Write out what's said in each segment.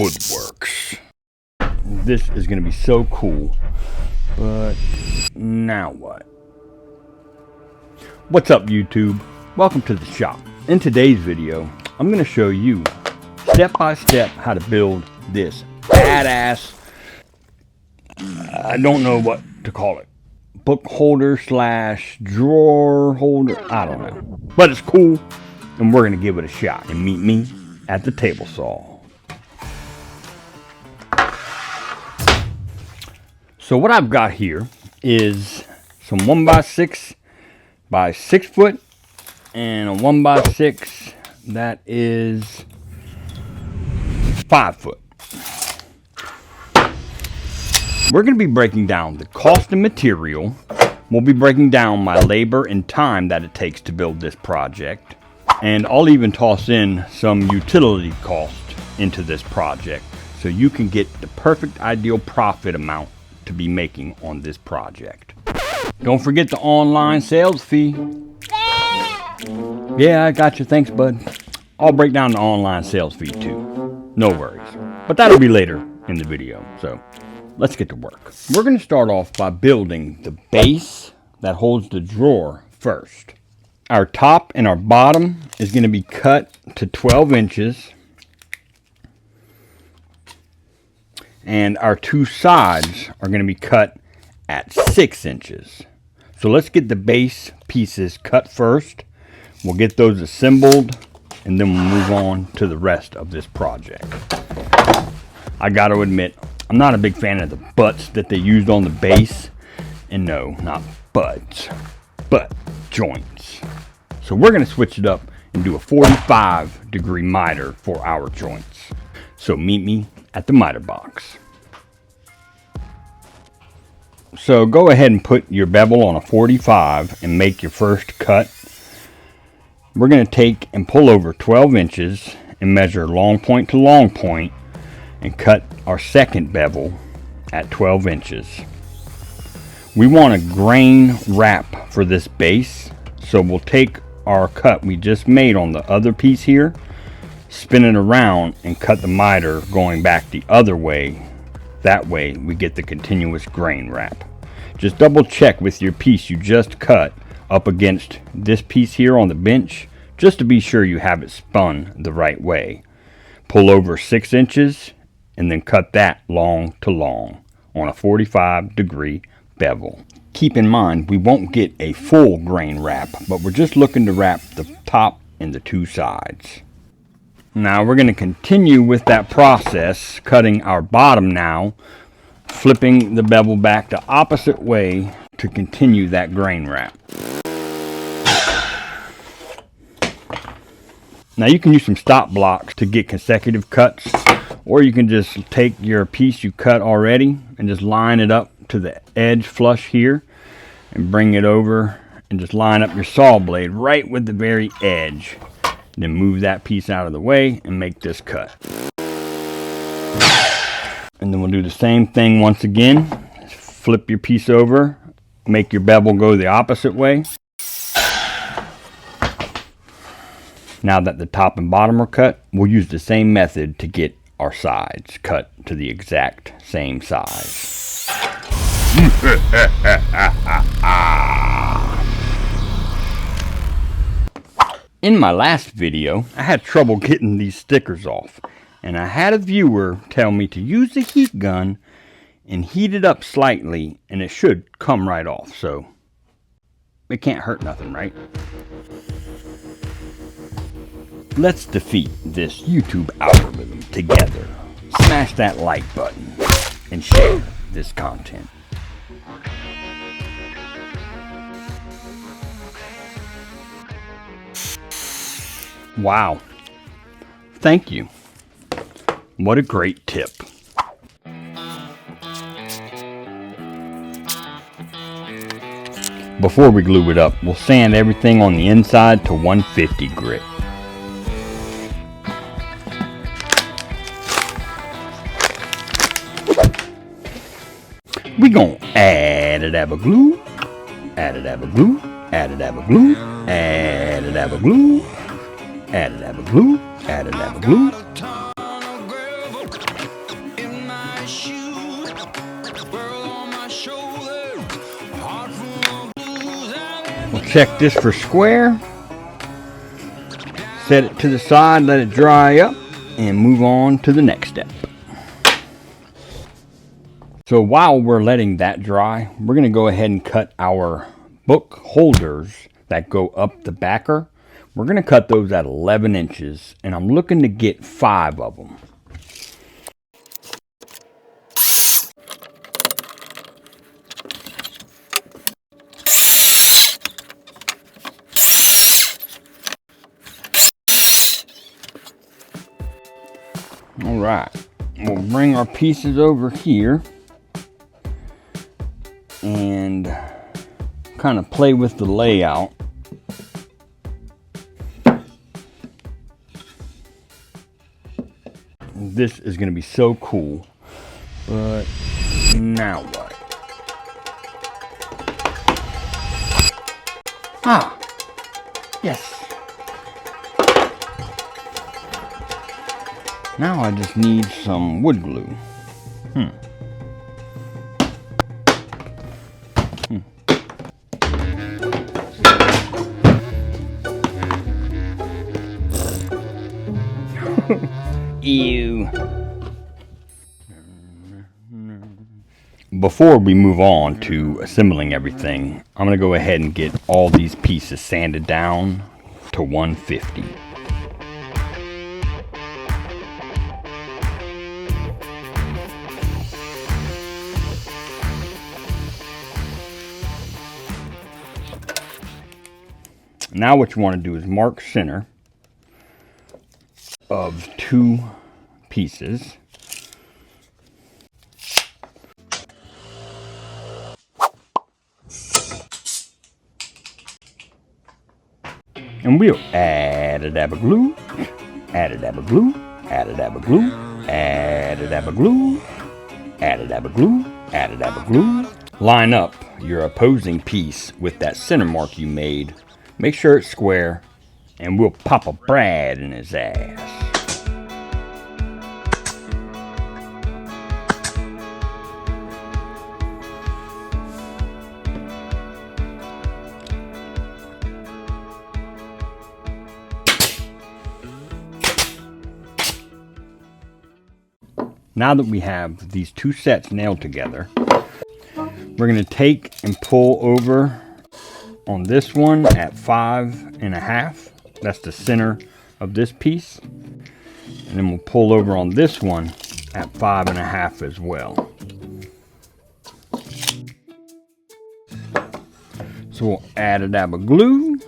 Woodworks. This is going to be so cool, but now what? What's up, YouTube? Welcome to the shop. In today's video, I'm going to show you step by step how to build this badass, I don't know what to call it, book holder slash drawer holder, I don't know, but it's cool and we're going to give it a shot. And meet me at the table saw. So what I've got here is some 1x6 by 6 foot and a 1x6 that is 5 foot. We're going to be breaking down the cost of material. We'll be breaking down my labor and time that it takes to build this project. And I'll even toss in some utility cost into this project so you can get the perfect ideal profit amount to be making on this project. Don't forget the online sales fee. Yeah, I got you. Thanks, bud. I'll break down the online sales fee too. No worries. But that'll be later in the video. So let's get to work. We're going to start off by building the base that holds the drawer first. Our top and our bottom is going to be cut to 12 inches. And our two sides are going to be cut at 6 inches. So let's get the base pieces cut first. We'll get those assembled and then we'll move on to the rest of this project. I got to admit, I'm not a big fan of the butts that they used on the base. And no, not butts, but joints. So we're going to switch it up and do a 45-degree miter for our joints. So meet me at the miter box. So go ahead and put your bevel on a 45 and make your first cut. We're going to take and pull over 12 inches and measure long point to long point and cut our second bevel at 12 inches. We want a grain wrap for this base, so we'll take our cut we just made on the other piece here, spin it around and cut the miter going back the other way. That way we get the continuous grain wrap. Just double check with your piece you just cut up against this piece here on the bench just to be sure you have it spun the right way. Pull over 6 inches and then cut that long to long on a 45-degree bevel. Keep in mind we won't get a full grain wrap, but we're just looking to wrap the top and the two sides. Now we're going to continue with that process, cutting our bottom now, flipping the bevel back the opposite way to continue that grain wrap. Now you can use some stop blocks to get consecutive cuts, or you can just take your piece you cut already and just line it up to the edge flush here and bring it over and just line up your saw blade right with the very edge. Then move that piece out of the way and make this cut. And then we'll do the same thing once again. Flip your piece over, make your bevel go the opposite way. Now that the top and bottom are cut, we'll use the same method to get our sides cut to the exact same size. In my last video, I had trouble getting these stickers off, and I had a viewer tell me to use the heat gun and heat it up slightly, and it should come right off, so it can't hurt nothing, right? Let's defeat this YouTube algorithm together. Smash that like button and share this content. Wow. Thank you. What a great tip. Before we glue it up, we'll sand everything on the inside to 150 grit. We gonna add a dab of glue, add a dab of glue, add a dab of glue, add a dab of glue, add a dab of glue, add a dab of glue. check this for square. Set it to the side, let it dry up, and move on to the next step. So while we're letting that dry, we're going to go ahead and cut our book holders that go up the backer. We're going to cut those at 11 inches, and I'm looking to get 5 of them. All right, we'll bring our pieces over here and kind of play with the layout. This is going to be so cool, but now what? Ah, yes. Now I just need some wood glue. Ew. Before we move on to assembling everything, I'm going to go ahead and get all these pieces sanded down to 150. Now what you want to do is mark center of 2 pieces. And we'll add a dab of glue, add a dab of glue, add a dab of glue, add a dab of glue, add a dab of glue, add a dab of glue. Line up your opposing piece with that center mark you made. Make sure it's square, and we'll pop a Brad in his ass. Now that we have these 2 sets nailed together, we're going to take and pull over on this one at 5.5. That's the center of this piece. And then we'll pull over on this one at 5.5 as well. So we'll add a dab of glue.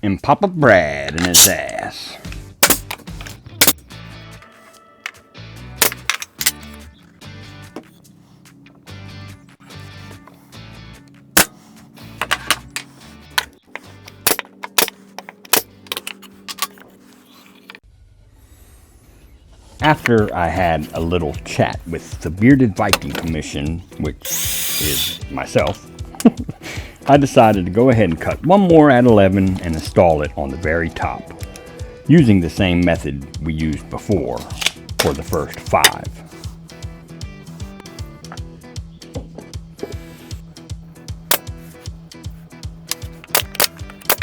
And pop a Brad in his ass. After I had a little chat with the Bearded Viking Commission, which is myself, I decided to go ahead and cut one more at 11 and install it on the very top, using the same method we used before for the first 5.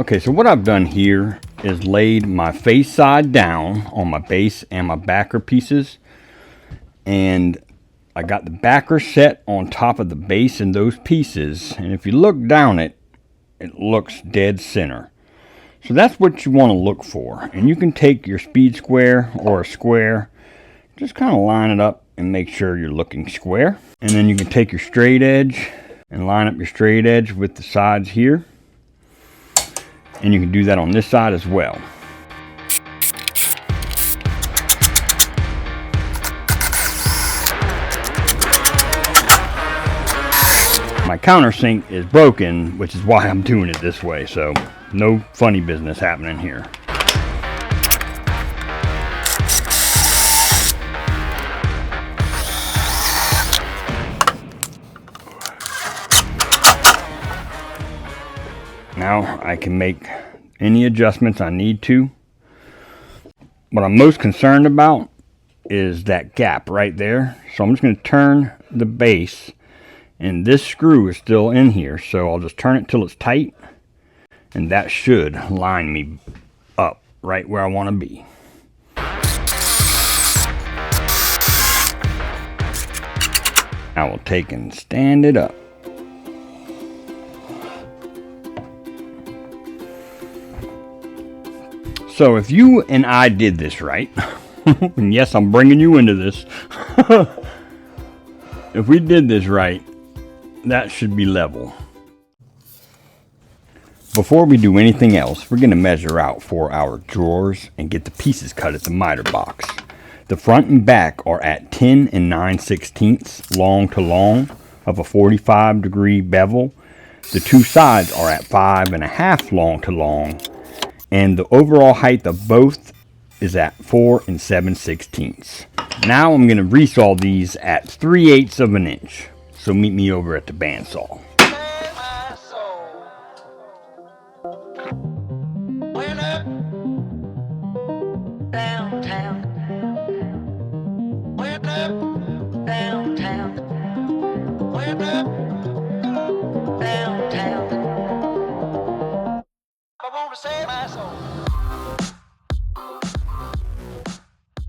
Okay, so what I've done here is laid my face side down on my base and my backer pieces, and I got the backer set on top of the base and those pieces, and if you look down it looks dead center. So that's what you want to look for, and you can take your speed square or a square, just kind of line it up and make sure you're looking square, and then you can take your straight edge and line up your straight edge with the sides here. And you can do that on this side as well. My countersink is broken, which is why I'm doing it this way, so no funny business happening here. Now I can make any adjustments I need to. What I'm most concerned about is that gap right there. So I'm just going to turn the base And this screw is still in here, so I'll just turn it till it's tight, and that should line me up right where I want to be. I will take and stand it up. So if you and I did this right, and yes, I'm bringing you into this. If we did this right, that should be level. Before we do anything else, we're going to measure out for our drawers and get the pieces cut at the miter box. The front and back are at 10 and 9/16 long to long of a 45-degree bevel. The two sides are at 5.5 long to long, and the overall height of both is at 4 7/16. Now I'm going to resaw these at 3/8 of an inch. So meet me over at the bandsaw.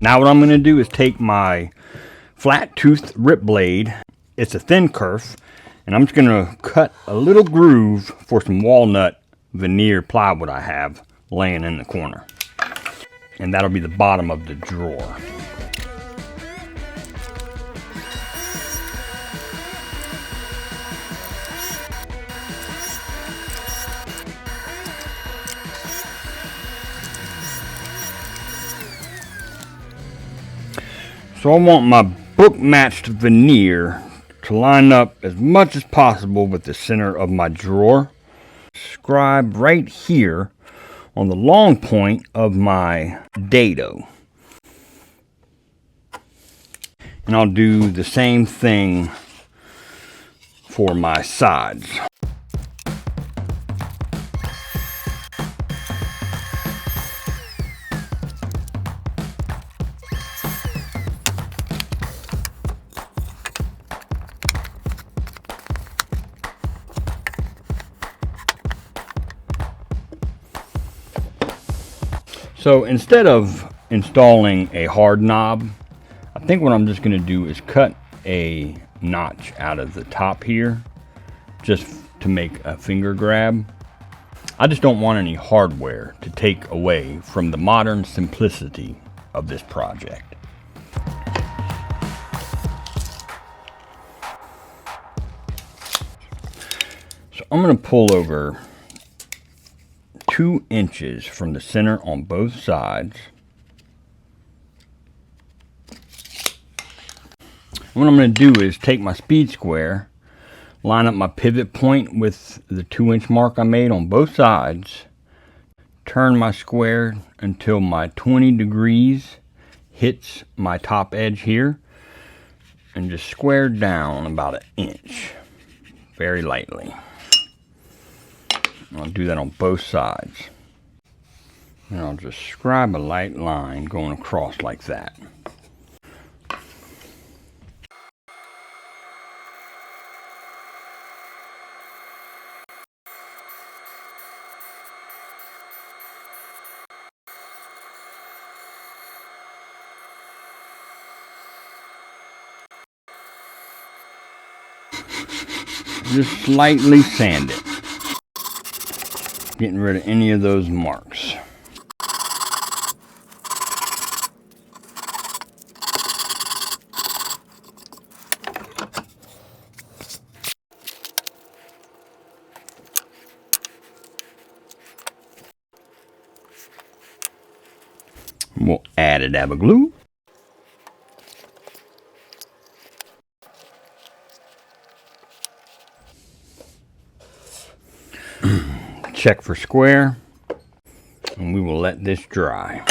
Now what I'm going to do is take my flat toothed rip blade. It's a thin kerf, and I'm just going to cut a little groove for some walnut veneer plywood I have laying in the corner. And that'll be the bottom of the drawer. So I want my book matched veneer to line up as much as possible with the center of my drawer. Scribe right here on the long point of my dado. And I'll do the same thing for my sides. So instead of installing a hard knob, I think what I'm just going to do is cut a notch out of the top here just to make a finger grab. I just don't want any hardware to take away from the modern simplicity of this project. So I'm going to pull over 2 inches from the center on both sides. What I'm going to do is take my speed square, line up my pivot point with the 2-inch mark I made on both sides, turn my square until my 20 degrees hits my top edge here, and just square down about 1 inch, very lightly. I'll do that on both sides. And I'll just scribe a light line going across like that. Just slightly sand it, getting rid of any of those marks. We'll add a dab of glue. Check for square, and we will let this dry.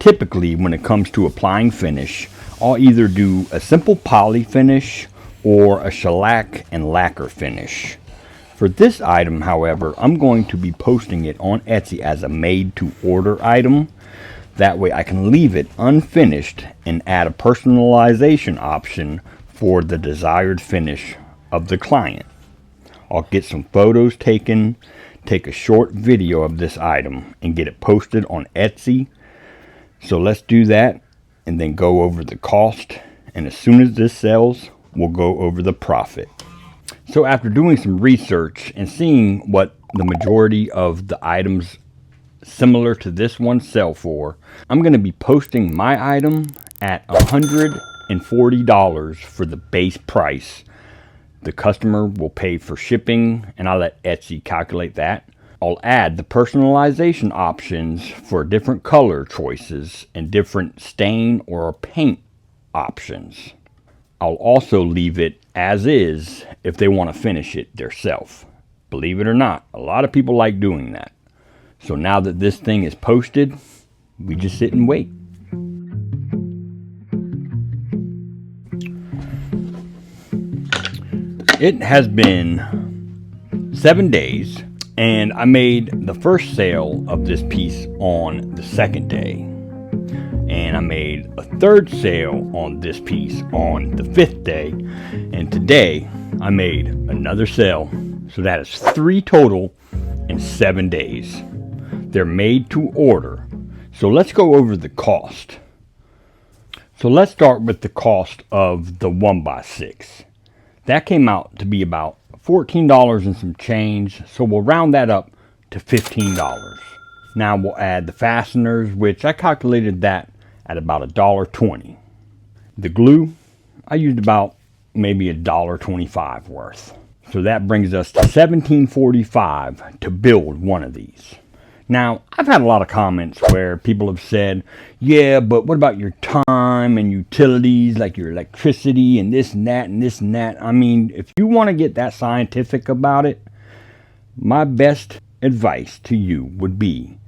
typically when it comes to applying finish, I'll either do a simple poly finish or a shellac and lacquer finish. For this item, however, I'm going to be posting it on Etsy as a made-to-order item. That way I can leave it unfinished and add a personalization option for the desired finish of the client. I'll get some photos taken, take a short video of this item, and get it posted on Etsy. So let's do that and then go over the cost. And as soon as this sells, we'll go over the profit. So after doing some research and seeing what the majority of the items similar to this one sell for, I'm going to be posting my item at $140 for the base price. The customer will pay for shipping, and I'll let Etsy calculate that. I'll add the personalization options for different color choices and different stain or paint options. I'll also leave it as is if they want to finish it themselves. Believe it or not, a lot of people like doing that. So now that this thing is posted, we just sit and wait. It has been 7 days, and I made the first sale of this piece on the second day. And I made a third sale on this piece on the 5th day. And today I made another sale. So that is 3 total in 7 days. They're made to order. So let's go over the cost. So let's start with the cost of the 1x6. That came out to be about $14 and some change. So we'll round that up to $15. Now we'll add the fasteners, which I calculated that at about $1.20. The glue, I used about maybe $1.25 worth. So that brings us to $17.45 to build one of these. Now, I've had a lot of comments where people have said, yeah, but what about your time and utilities, like your electricity and this and that and this and that? I mean, if you want to get that scientific about it, my best advice to you would be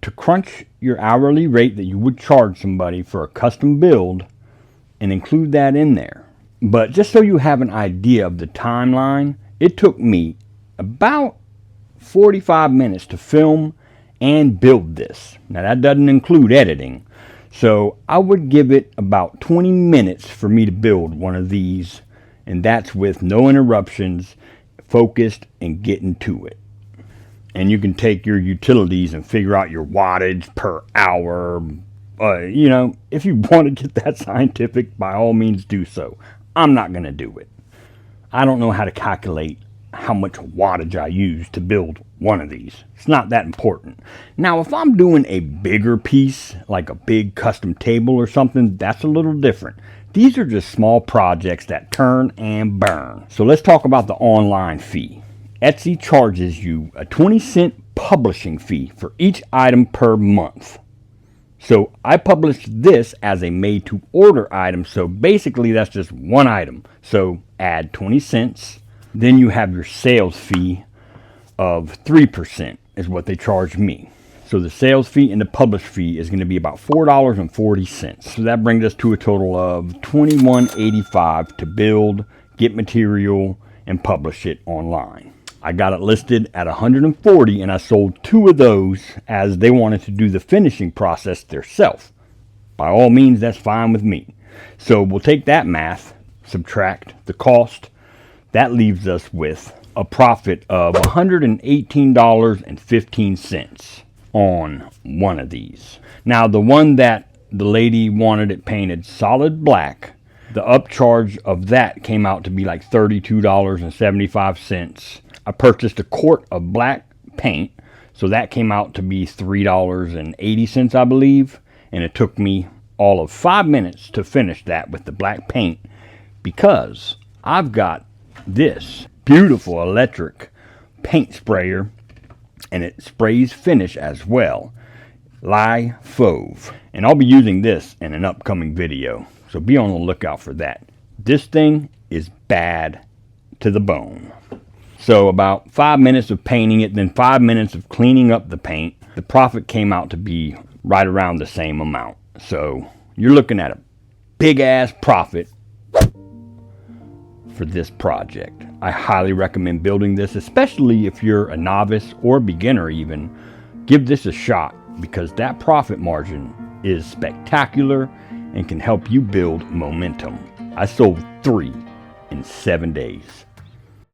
to crunch your hourly rate that you would charge somebody for a custom build and include that in there. But just so you have an idea of the timeline, it took me about 45 minutes to film and build this. Now that doesn't include editing. So I would give it about 20 minutes for me to build one of these, and that's with no interruptions, focused and getting to it. And you can take your utilities and figure out your wattage per hour. You know, if you want to get that scientific, by all means do so. I'm not going to do it. I don't know how to calculate how much wattage I use to build one of these. It's not that important. Now, if I'm doing a bigger piece, like a big custom table or something, that's a little different. These are just small projects that turn and burn. So let's talk about the online fee. Etsy charges you a 20-cent publishing fee for each item per month. So I published this as a made-to-order item, so basically that's just one item. So add 20 cents. Then you have your sales fee of 3% is what they charge me. So the sales fee and the publish fee is going to be about $4.40. So that brings us to a total of $21.85 to build, get material, and publish it online. I got it listed at $140, and I sold 2 of those as they wanted to do the finishing process themselves. By all means, that's fine with me. So we'll take that math, subtract the cost. That leaves us with a profit of $118.15 on one of these. Now, the one that the lady wanted it painted solid black, the upcharge of that came out to be like $32.75. I purchased a quart of black paint, so that came out to be $3.80, I believe, and it took me all of 5 minutes to finish that with the black paint because I've got this beautiful electric paint sprayer, and it sprays finish as well. Lie Fauve. And I'll be using this in an upcoming video, so be on the lookout for that. This thing is bad to the bone. So about 5 minutes of painting it, then 5 minutes of cleaning up the paint. The profit came out to be right around the same amount. So you're looking at a big ass profit for this project. I highly recommend building this, especially if you're a novice or beginner even. Give this a shot because that profit margin is spectacular and can help you build momentum. I sold 3 in 7 days.